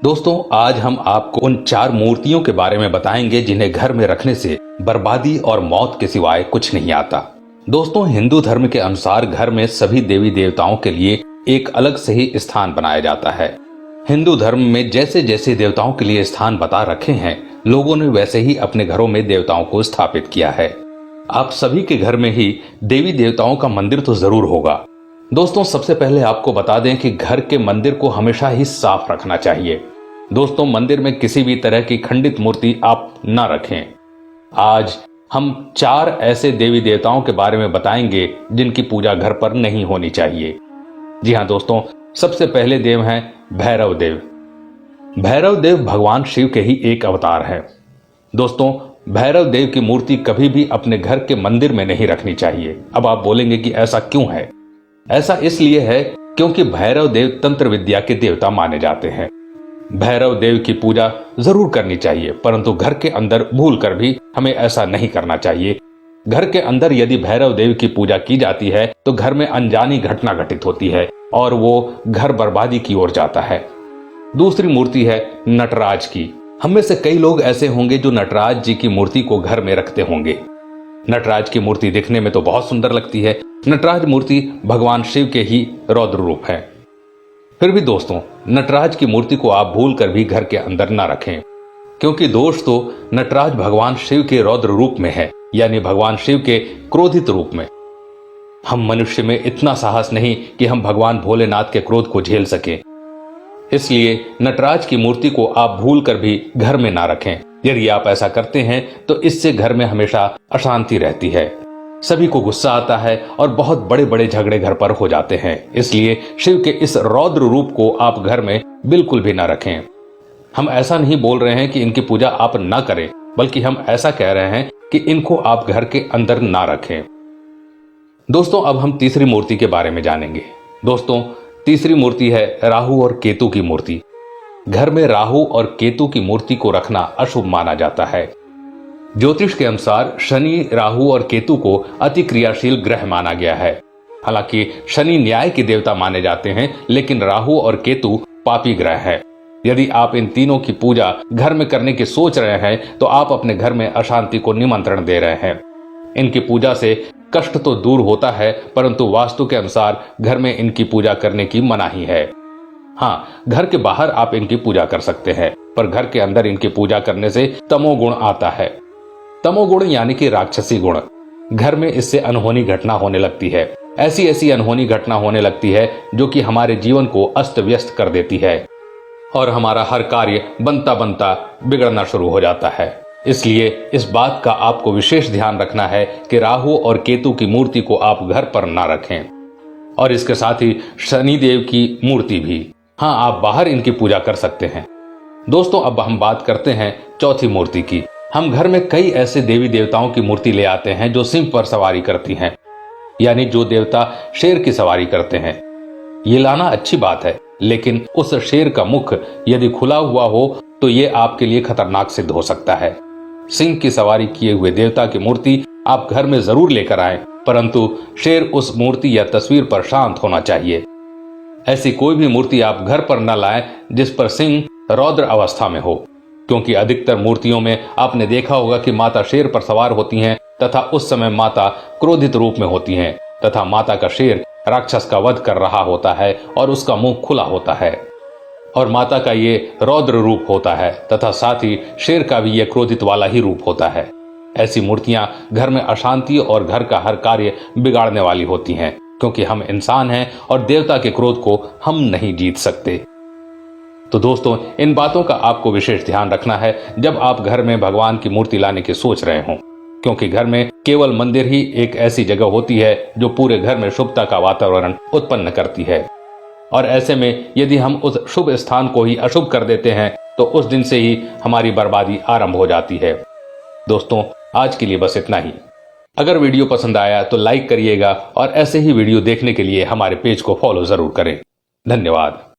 दोस्तों, आज हम आपको उन 4 मूर्तियों के बारे में बताएंगे जिन्हें घर में रखने से बर्बादी और मौत के सिवाय कुछ नहीं आता। दोस्तों, हिंदू धर्म के अनुसार घर में सभी देवी देवताओं के लिए एक अलग से ही स्थान बनाया जाता है। हिंदू धर्म में जैसे जैसे देवताओं के लिए स्थान बता रखे हैं, लोगों ने वैसे ही अपने घरों में देवताओं को स्थापित किया है। आप सभी के घर में ही देवी देवताओं का मंदिर तो जरूर होगा। दोस्तों, सबसे पहले आपको बता दें कि घर के मंदिर को हमेशा ही साफ रखना चाहिए। दोस्तों, मंदिर में किसी भी तरह की खंडित मूर्ति आप ना रखें। आज हम 4 ऐसे देवी देवताओं के बारे में बताएंगे जिनकी पूजा घर पर नहीं होनी चाहिए। जी हां दोस्तों, सबसे पहले देव हैं भैरव देव। भैरव देव भगवान शिव के ही एक अवतार है। दोस्तों, भैरव देव की मूर्ति कभी भी अपने घर के मंदिर में नहीं रखनी चाहिए। अब आप बोलेंगे कि ऐसा क्यों है? ऐसा इसलिए है क्योंकि भैरव देव तंत्र विद्या के देवता माने जाते हैं। भैरव देव की पूजा जरूर करनी चाहिए, परंतु घर के अंदर भूल कर भी हमें ऐसा नहीं करना चाहिए। घर के अंदर यदि भैरव देव की पूजा की जाती है तो घर में अनजानी घटना घटित होती है और वो घर बर्बादी की ओर जाता है। दूसरी मूर्ति है नटराज की। हम में से कई लोग ऐसे होंगे जो नटराज जी की मूर्ति को घर में रखते होंगे। नटराज की मूर्ति दिखने में तो बहुत सुंदर लगती है। नटराज मूर्ति भगवान शिव के ही रौद्र रूप है। फिर भी दोस्तों, नटराज की मूर्ति को आप भूल कर भी घर के अंदर ना रखें, क्योंकि दोष तो नटराज भगवान शिव के रौद्र रूप में है, यानी भगवान शिव के क्रोधित रूप में। हम मनुष्य में इतना साहस नहीं कि हम भगवान भोलेनाथ के क्रोध को झेल सकें। इसलिए नटराज की मूर्ति को आप भूल कर भी घर में ना रखें। यदि आप ऐसा करते हैं तो इससे घर में हमेशा अशांति रहती है, सभी को गुस्सा आता है और बहुत बड़े बड़े झगड़े घर पर हो जाते हैं। इसलिए शिव के इस रौद्र रूप को आप घर में बिल्कुल भी ना रखें। हम ऐसा नहीं बोल रहे हैं कि इनकी पूजा आप ना करें, बल्कि हम ऐसा कह रहे हैं कि इनको आप घर के अंदर ना रखें। दोस्तों, अब हम तीसरी मूर्ति के बारे में जानेंगे। दोस्तों, तीसरी मूर्ति है राहु और केतु की मूर्ति। घर में राहु और केतु की मूर्ति को रखना अशुभ माना जाता है। ज्योतिष के अनुसार शनि, राहु और केतु को अति क्रियाशील ग्रह माना गया है। हालांकि शनि न्याय के देवता माने जाते हैं, लेकिन राहु और केतु पापी ग्रह है। यदि आप इन तीनों की पूजा घर में करने की सोच रहे हैं तो आप अपने घर में अशांति को निमंत्रण दे रहे हैं। इनकी पूजा से कष्ट तो दूर होता है, परंतु वास्तु के अनुसार घर में इनकी पूजा करने की मनाही है। हाँ, घर के बाहर आप इनकी पूजा कर सकते हैं, पर घर के अंदर इनकी पूजा करने से तमोगुण आता है। तमोगुण यानी कि राक्षसी गुण। घर में इससे अनहोनी घटना होने लगती है। ऐसी अनहोनी घटना होने लगती है जो कि हमारे जीवन को अस्त व्यस्त कर देती है और हमारा हर कार्य बनता बनता बिगड़ना शुरू हो जाता है। इसलिए इस बात का आपको विशेष ध्यान रखना है कि राहु और केतु की मूर्ति को आप घर पर ना रखें, और इसके साथ ही शनिदेव की मूर्ति भी। हाँ, आप बाहर इनकी पूजा कर सकते हैं। दोस्तों, अब हम बात करते हैं चौथी मूर्ति की। हम घर में कई ऐसे देवी देवताओं की मूर्ति ले आते हैं जो सिंह पर सवारी करती हैं, यानी जो देवता शेर की सवारी करते हैं। ये लाना अच्छी बात है, लेकिन उस शेर का मुख यदि खुला हुआ हो तो ये आपके लिए खतरनाक सिद्ध हो सकता है। सिंह की सवारी किए हुए देवता की मूर्ति आप घर में जरूर लेकर आएं, परंतु शेर उस मूर्ति या तस्वीर पर शांत होना चाहिए। ऐसी कोई भी मूर्ति आप घर पर न लाएं जिस पर सिंह रौद्र अवस्था में हो, क्योंकि अधिकतर मूर्तियों में आपने देखा होगा कि माता शेर पर सवार होती हैं तथा उस समय माता क्रोधित रूप में होती हैं तथा माता का शेर राक्षस का वध कर रहा होता है और उसका मुंह खुला होता है और माता का ये रौद्र रूप होता है तथा साथ ही शेर का भी ये क्रोधित वाला ही रूप होता है। ऐसी मूर्तियां घर में अशांति और घर का हर कार्य बिगाड़ने वाली होती हैं, क्योंकि हम इंसान हैं और देवता के क्रोध को हम नहीं जीत सकते। तो दोस्तों, इन बातों का आपको विशेष ध्यान रखना है जब आप घर में भगवान की मूर्ति लाने की सोच रहे हों, क्योंकि घर में केवल मंदिर ही एक ऐसी जगह होती है जो पूरे घर में शुभता का वातावरण उत्पन्न करती है। और ऐसे में यदि हम उस शुभ स्थान को ही अशुभ कर देते हैं तो उस दिन से ही हमारी बर्बादी आरंभ हो जाती है। दोस्तों, आज के लिए बस इतना ही। अगर वीडियो पसंद आया तो लाइक करिएगा और ऐसे ही वीडियो देखने के लिए हमारे पेज को फॉलो जरूर करें। धन्यवाद।